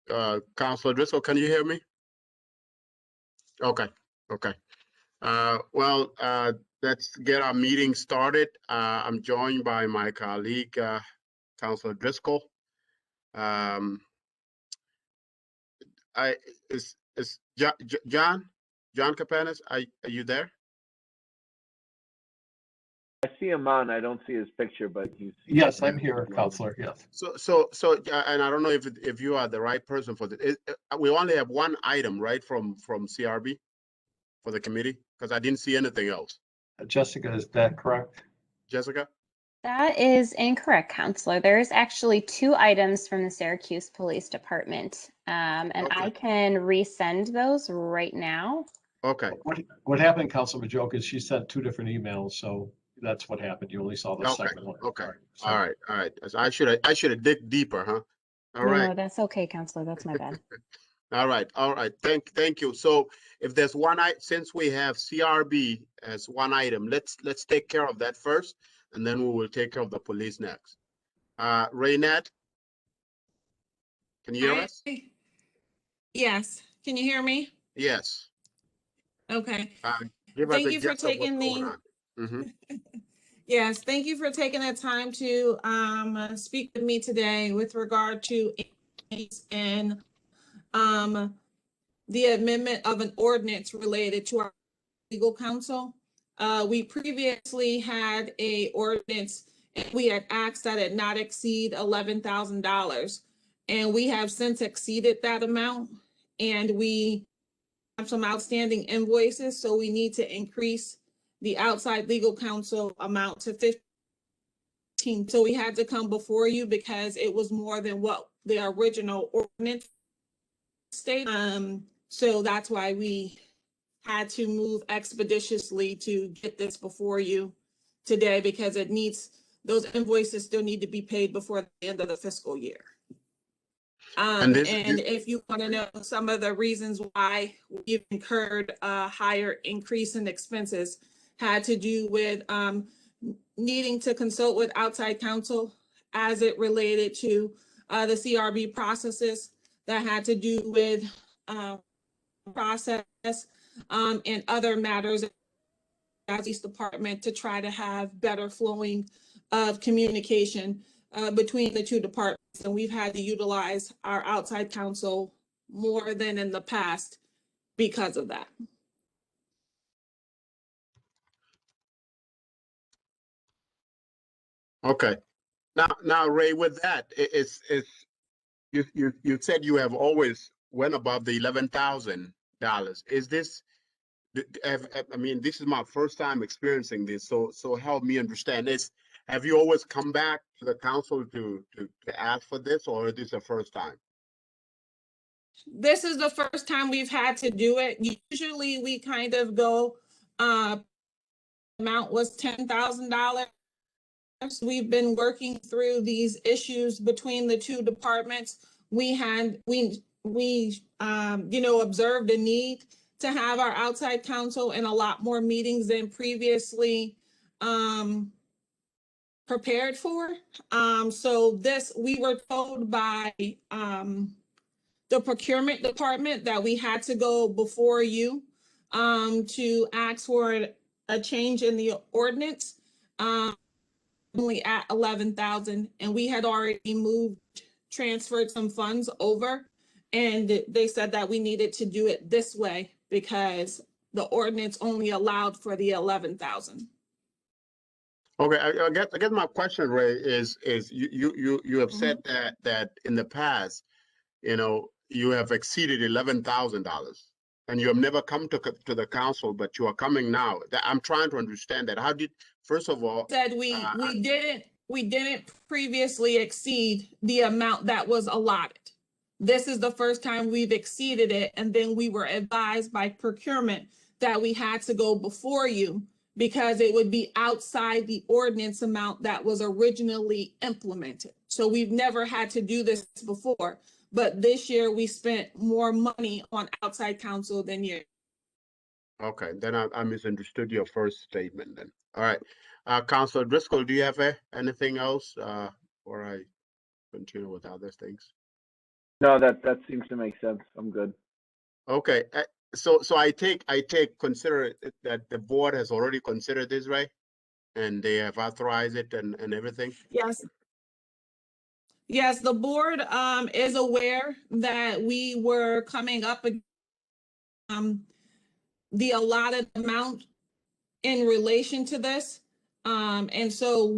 Councilor Driscoll, can you hear me? Okay, okay. Well, let's get our meeting started. I'm joined by my colleague, Councilor Driscoll. Um, is John Capanis, are you there? I see him on. I don't see his picture, but he's. Yes, I'm here, Counselor. Yes. So, and I don't know if you are the right person for this. We only have one item, right, from CRB for the committee, because I didn't see anything else. Jessica, is that correct? Jessica? That is incorrect, Counselor. There's actually 2 items from the Syracuse Police Department, and Okay. I can resend those right now. Okay. What happened, Councilor Majoka, is she sent 2 different emails, so that's what happened. You only saw the Okay. second one. Okay. So, All right. So I should have dig deeper, huh? All right. No, that's okay, Counselor. That's my bad. All right. Thank you. So if there's one since we have CRB as one item, let's take care of that first, and then we will take care of the police next. Raynette, can you hear us? Yes. Can you hear me? Yes. Okay. Give Thank us a you for gist of what's taking going the. on. Mm-hmm. Yes, thank you for taking the time to speak with me today with regard to and the amendment of an ordinance related to our legal counsel. We previously had a ordinance and we had asked that it not exceed $11,000, and we have since exceeded that amount, and we have some outstanding invoices, so we need to increase the outside legal counsel amount to 15. So we had to come before you because it was more than what the original ordinance stated. So that's why we had to move expeditiously to get this before you today, because it needs, those invoices still need to be paid before the end of the fiscal year. And if you want to know some of the reasons why we've incurred a higher increase in expenses, had to do with needing to consult with outside counsel as it related to the CRB processes, that had to do with process and other matters as East Department, to try to have better flowing of communication between the 2 departments. And we've had to utilize our outside counsel more than in the past because of that. Okay. Now, Ray, with that, you said you have always went above the $11,000. Is this? I mean, this is my first time experiencing this, so help me understand this. Have you always come back to the council to ask for this, or is this the first time? This is the first time we've had to do it. Usually we kind of go, amount was $10,000. We've been working through these issues between the 2 departments. We observed a need to have our outside counsel in a lot more meetings than previously prepared for. So we were told by the procurement department that we had to go before you to ask for a change in the ordinance, only at 11,000, and we had already transferred some funds over, and they said that we needed to do it this way because the ordinance only allowed for the 11,000. Okay, I guess my question, Ray, is you have said that in the past, you have exceeded $11,000, and you have never come to the council, but you are coming now. I'm trying to understand that. How did, first of all, said we didn't previously exceed the amount that was allotted. This is the first time we've exceeded it, and then we were advised by procurement that we had to go before you because it would be outside the ordinance amount that was originally implemented. So we've never had to do this before, but this year we spent more money on outside counsel than you. Okay, then I misunderstood your first statement then. All right. Councilor Driscoll, do you have anything else before I continue with other things? No, that seems to make sense. I'm good. Okay, so I take consider that the board has already considered this, right? And they have authorized it and everything? Yes. Yes, the board is aware that we were coming up the allotted amount in relation to this. And so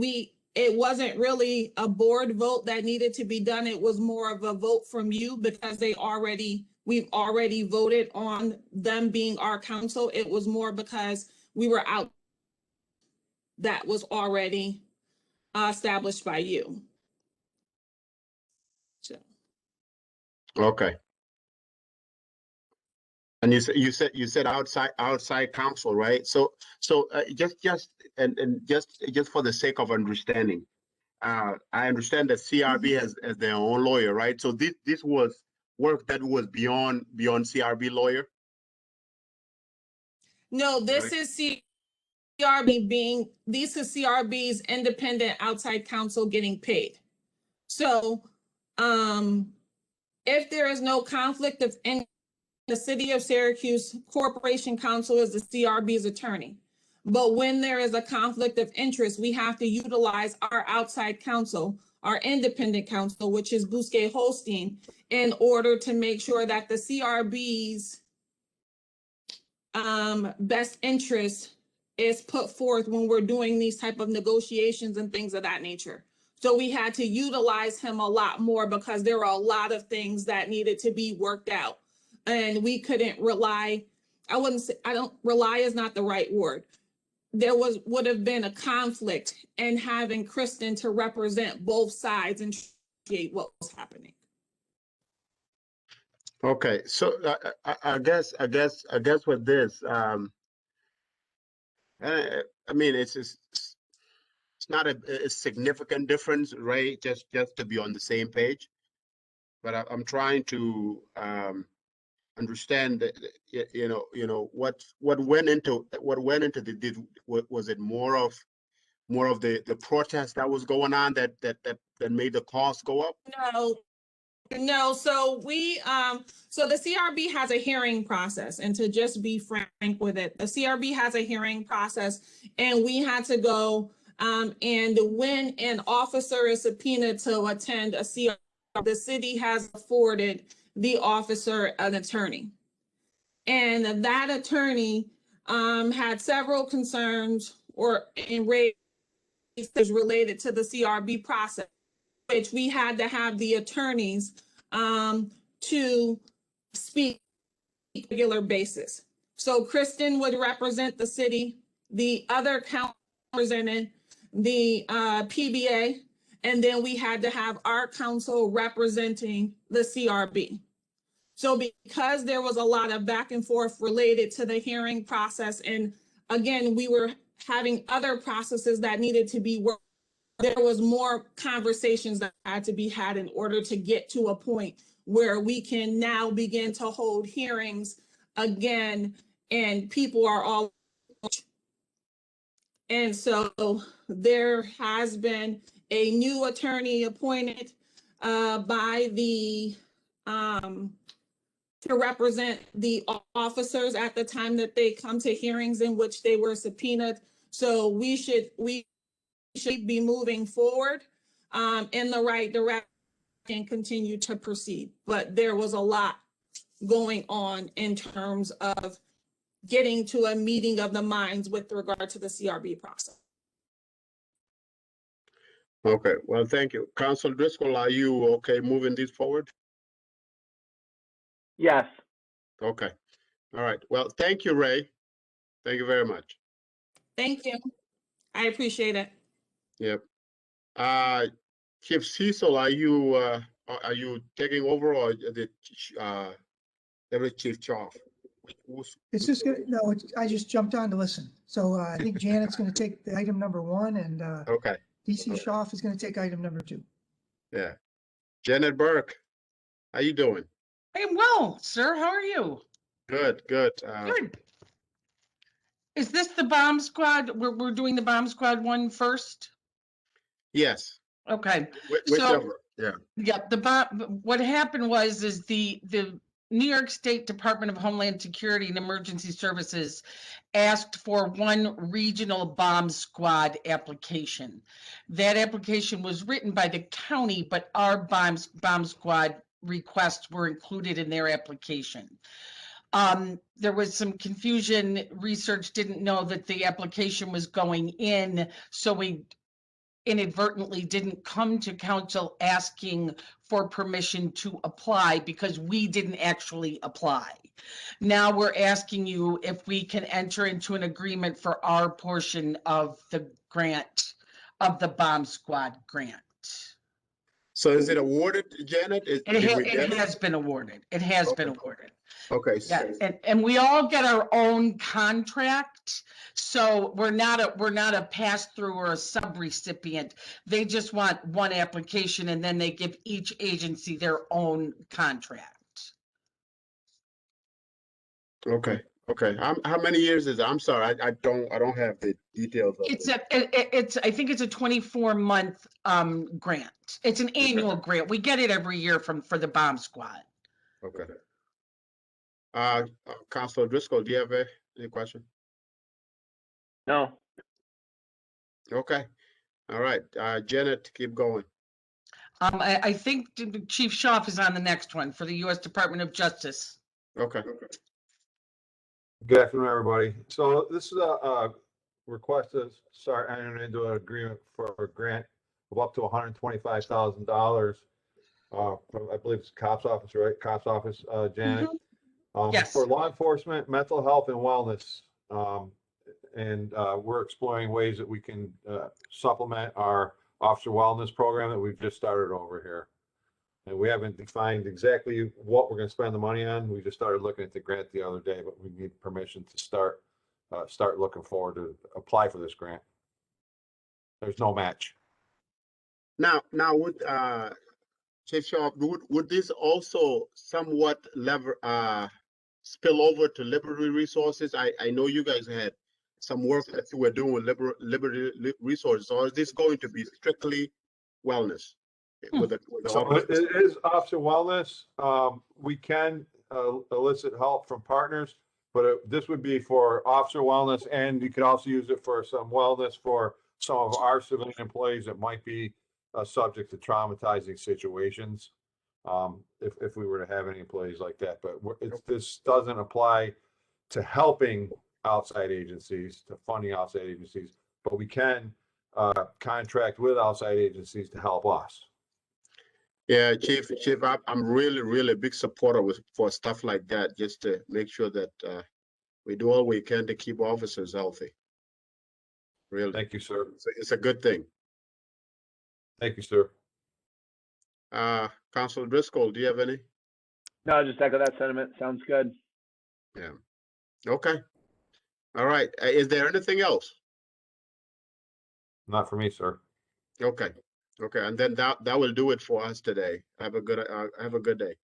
it wasn't really a board vote that needed to be done. It was more of a vote from you because we've already voted on them being our council. It was more because we were out that was already established by you. So. Okay. And you said outside counsel, right? So just for the sake of understanding, I understand that CRB has their own lawyer, right? So this was work that was beyond CRB lawyer. No, this is CRB's independent outside counsel getting paid. So, if there is no conflict of interest, the City of Syracuse Corporation Counsel is the CRB's attorney. But when there is a conflict of interest, we have to utilize our outside counsel, our independent counsel, which is Bousquet Holstein, in order to make sure that the CRB's best interest is put forth when we're doing these type of negotiations and things of that nature. So we had to utilize him a lot more because there were a lot of things that needed to be worked out. And we couldn't rely, rely is not the right word. There would have been a conflict in having Kristen to represent both sides and create what was happening. Okay, so I guess with this, I mean, it's not a significant difference, right? Just to be on the same page. But I'm trying to understand that, you know what went into was it more of the protest that was going on that made the cost go up? No, so so the CRB has a hearing process, and to just be frank with it, the CRB has a hearing process, and we had to go, and when an officer is subpoenaed to attend a CRB, the city has afforded the officer an attorney. And that attorney had several concerns raised related to the CRB process, which we had to have the attorneys to speak on a regular basis. So Kristen would represent the city, the other council represented the PBA, and then we had to have our council representing the CRB. So because there was a lot of back and forth related to the hearing process, and again, we were having other processes that needed to be worked, there was more conversations that had to be had in order to get to a point where we can now begin to hold hearings again, and people are all. And so there has been a new attorney appointed by the to represent the officers at the time that they come to hearings in which they were subpoenaed. So we should be moving forward in the right direction and continue to proceed. But there was a lot going on in terms of getting to a meeting of the minds with regard to the CRB process. Okay, well, thank you. Council Driscoll, are you okay moving this forward? Yes. Okay, all right. Well, thank you, Ray. Thank you very much. Thank you. I appreciate it. Yep. Chief Cecil, are you taking over, or the Deputy Chief Choff? It's just gonna, no, I just jumped on to listen. So I think Janet's gonna take the item number 1, and Okay, DC Schaaf is gonna take item number 2. yeah. Janet Burke, how you doing? I am well, sir. How are you? Good, good. Good. Is this the bomb squad? We're doing the bomb squad one first? Yes, Okay. whichever. Yep, what happened was, is the New York State Department of Homeland Security and Emergency Services asked for one regional bomb squad application. That application was written by the county, but our bomb squad requests were included in their application. There was some confusion. Research didn't know that the application was going in, so we inadvertently didn't come to council asking for permission to apply because we didn't actually apply. Now we're asking you if we can enter into an agreement for our portion of the grant, of the bomb squad grant. So is it awarded, Janet? It has been awarded. It has been awarded. Okay. Yeah, and we all get our own contract, so we're not a pass-through or a sub-recipient. They just want one application, and then they give each agency their own contract. Okay. How many years is it? I'm sorry, I don't have the details of it. I think it's a 24-month grant. It's an annual grant. We get it every year for the bomb squad. Okay. Councilor Driscoll, do you have any question? No, Okay. All right. Janet, keep going. I think Chief Schaaf is on the next one for the U.S. Department of Justice. Okay. Good afternoon, everybody. So this is a request to start entering into an agreement for a grant of up to $125,000. I believe it's COPS office, right? COPS office, Janet. Yes. For law enforcement, mental health and wellness. And we're exploring ways that we can supplement our officer wellness program that we've just started over here. And we haven't defined exactly what we're going to spend the money on. We just started looking at the grant the other day, but we need permission to start looking forward to apply for this grant. There's no match. Now would Chief Shaw, would this also somewhat spill over to Liberty Resources? I know you guys had some work that you were doing with Liberty Resources, or is this going to be strictly wellness? So it is officer wellness. We can elicit help from partners, but this would be for officer wellness, and you could also use it for some wellness for some of our civilian employees that might be subject to traumatizing situations. If we were to have any employees like that, but this doesn't apply to helping outside agencies, to funding outside agencies, but we can contract with outside agencies to help us. Yeah, Chief, I'm really a big supporter for stuff like that, just to make sure that we do all we can to keep officers healthy. Really. Thank you, sir. It's a good thing. Thank you, sir. Councilor Driscoll, do you have any? no, just echo that sentiment. Sounds good. Yeah. Okay. All right. Is there anything else? Not for me, sir. Okay. And then that will do it for us today. Have a good day.